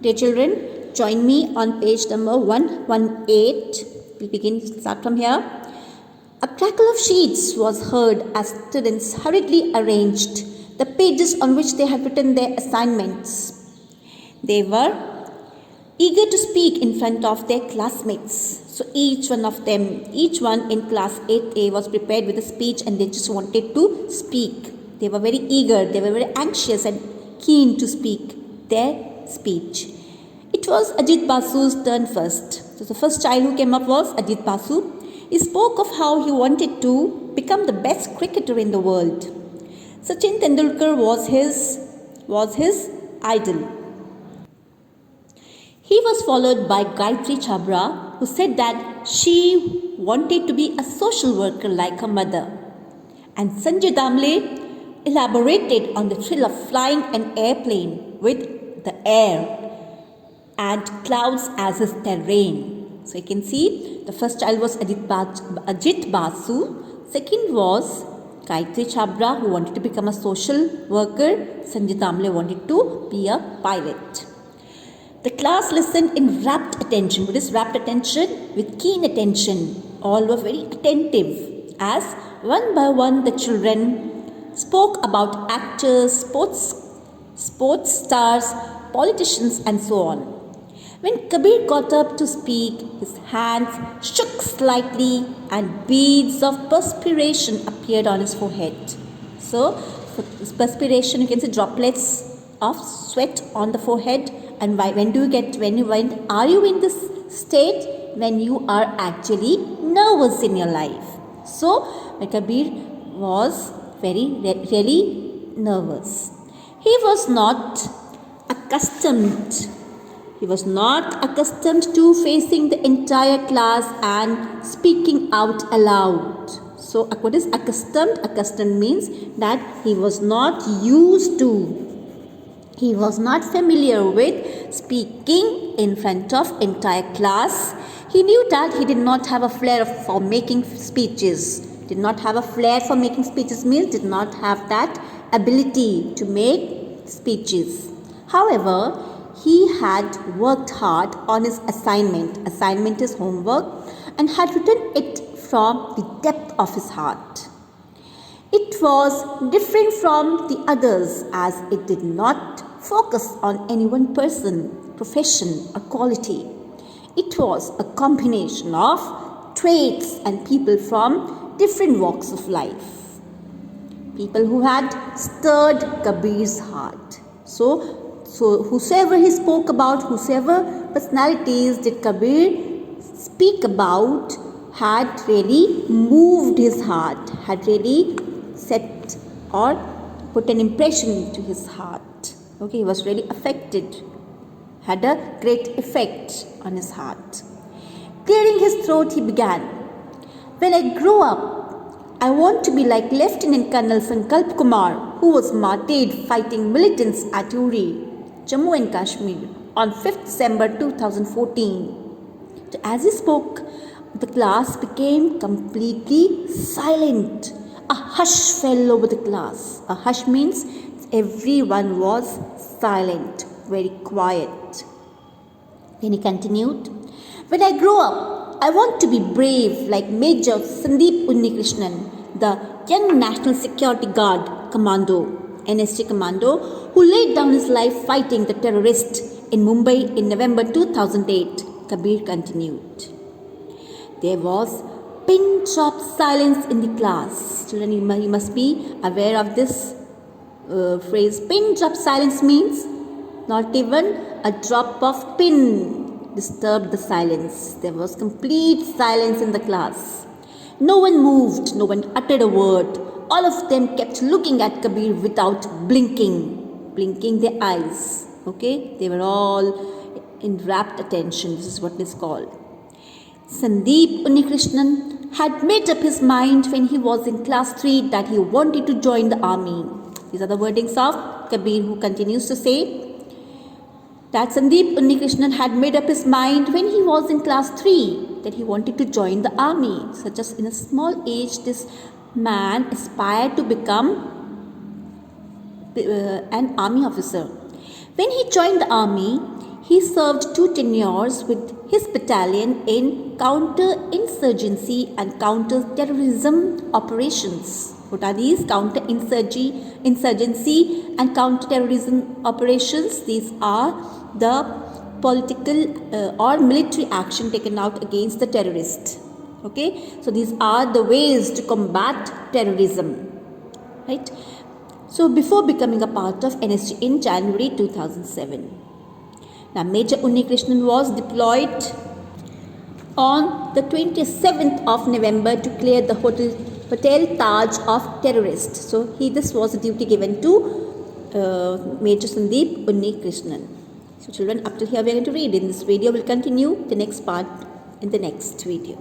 Dear children, join me on page number 118. We'll start from here. A crackle of sheets was heard as students hurriedly arranged the pages on which they had written their assignments. They were eager to speak in front of their classmates. So each one in class 8A was prepared with a speech and they just wanted to speak. They were very eager, they were very anxious and keen to speak their speech. It was Ajit Basu's turn first. So the first child who came up was Ajit Basu. He spoke of how he wanted to become the best cricketer in the world. Sachin Tendulkar was his idol. He was followed by Gayatri Chhabra, who said that she wanted to be a social worker like her mother. And Sanjay Damle elaborated on the thrill of flying an airplane with the air and clouds as his terrain. So you can see the first child was Ajit Basu. Second was Gayatri Chhabra, who wanted to become a social worker. Sanjay Damle wanted to be a pilot. The class listened in rapt attention. What is rapt attention? With keen attention. All were very attentive as one by one the children spoke about actors, sports stars, politicians and so on. When Kabir got up to speak, his hands shook slightly and beads of perspiration appeared on his forehead. So, perspiration, you can see droplets of sweat on the forehead. And when are you in this state? When you are actually nervous in your life. So, Kabir was really nervous. He was not accustomed to facing the entire class and speaking out aloud. So, what is accustomed? Accustomed means that he was not used to. He was not familiar with speaking in front of entire class. He knew that he did not have a flair for making speeches. Did not have a flair for making speeches means did not have that ability to make speeches. However, he had worked hard on his assignment. Assignment is homework, and had written it from the depth of his heart. It was different from the others as it did not focus on any one person, profession or quality. It was a combination of traits and people from different walks of life. People who had stirred Kabir's heart. So whosoever he spoke about, whosoever personalities did Kabir speak about had really moved his heart, had really set or put an impression to his heart. Okay, he was really affected, had a great effect on his heart. Clearing his throat, he began, "When I grow up, I want to be like Lieutenant Colonel Sankalp Kumar, who was martyred fighting militants at Uri, Jammu and Kashmir on 5th December 2014. So as he spoke, the class became completely silent. A hush fell over the class. A hush means everyone was silent, very quiet. Then he continued, "When I grow up, I want to be brave like Major Sandeep Unnikrishnan, the young National Security Guard commando, NSG commando, who laid down his life fighting the terrorists in Mumbai in November 2008, Kabir continued. There was pin-drop silence in the class. Children, you must be aware of this phrase. Pin-drop silence means not even a drop of pin disturbed the silence. There was complete silence in the class. No one moved, no one uttered a word. All of them kept looking at Kabir without blinking their eyes. Okay, they were all in rapt attention. This is what is called. Sandeep Unnikrishnan had made up his mind when he was in class 3 that he wanted to join the army. These are the wordings of Kabir, who continues to say that Sandeep Unnikrishnan had made up his mind when he was in class 3 that he wanted to join the army. Such as in a small age, this man aspired to become an army officer. When he joined the army, he He served 2 tenures with his battalion in counter-insurgency and counter-terrorism operations. What are these? Counter-insurgency and counter-terrorism operations. These are the political or military action taken out against the terrorist. Okay, so these are the ways to combat terrorism, right? So before becoming a part of NSG in January 2007. Now Major Unnikrishnan was deployed on the 27th of November to clear the Hotel Taj of terrorists. So this was a duty given to Major Sandeep Unnikrishnan. So children, up till here we are going to read. In this video, we'll continue the next part in the next video.